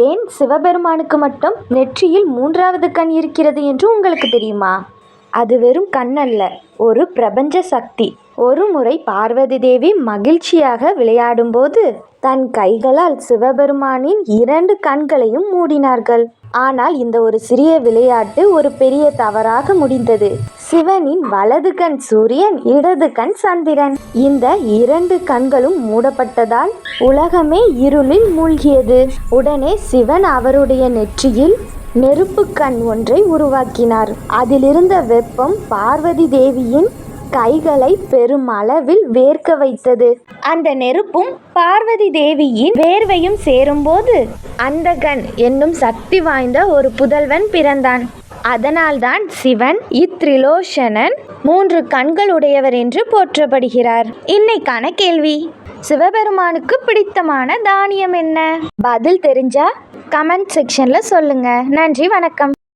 ஏன் சிவபெருமானுக்கு மட்டும் நெற்றியில் மூன்றாவது கண் இருக்கிறது என்று உங்களுக்கு தெரியுமா? அது வெறும் கண் அல்ல, ஒரு பிரபஞ்ச சக்தி. ஒருமுறை பார்வதி தேவி மகிழ்ச்சியாக விளையாடும்போது தன் கைகளால் சிவபெருமானின் 2 கண்களையும் மூடினார்கள். ஆனால் இந்த ஒரு சிறிய விளையாட்டு ஒரு பெரிய தவறாக முடிந்தது. சிவனின் வலது கண் சூரியன், இடது கண் சந்திரன். இந்த 2 கண்களும் மூடப்பட்டதால் உலகமே இருளில் மூழ்கியது. உடனே சிவன் அவருடைய நெற்றியில் நெருப்பு கண் ஒன்றை உருவாக்கினார். அதிலிருந்த வெப்பம் பார்வதி தேவியின் கைகளை பெருமளவில் வேர்க்க வைத்தது. அந்த நெருப்பும் பார்வதி தேவியின் வேர்வையும் சேரும்போது அந்தகன் என்னும் சக்தி வாய்ந்த ஒரு புதல்வன் பிறந்தான். அதனால்தான் சிவன் இத்ரிலோச்சனன் 3 கண்களுடையவர் என்று போற்றப்படுகிறார். இன்னைக்கான கேள்வி: சிவபெருமானுக்கு பிடித்தமான தானியம் என்ன? பதில் தெரிஞ்சா கமெண்ட் செக்ஷன்ல சொல்லுங்க. நன்றி, வணக்கம்.